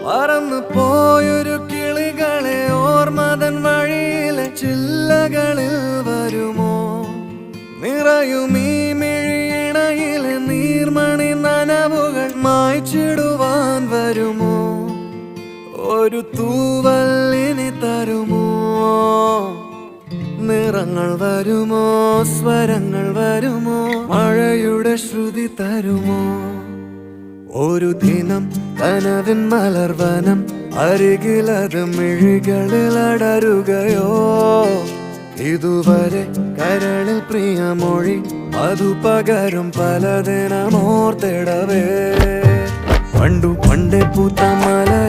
പറന്നു പോയൊരു കിളികളെ ഓർമ്മതൻ വഴിയിലെ ചില്ലകളിൽ വരുമോ? നിറയും ഈ മിഴിയിണയിലെ നീർമണി നനവുകൾ മായ്ച്ചിടുവാൻ വരുമോ? ഒരു തൂവല്ലിനി തരുമോ? നിറങ്ങൾ വരുമോ? സ്വരങ്ങൾ വരുമോ? മഴയുടെ ശ്രുതി തരുമോ? ഒരു ദിനം കനവിൻ മലർവനം അരികിലത് മിഴികളിൽ അടരുകയോ? ഇതുവരെ കരളിൽ പ്രിയമൊഴി അതു പകരും പലതിനമോർത്തിടവേ. പണ്ടു പണ്ടേ പൂത്ത മല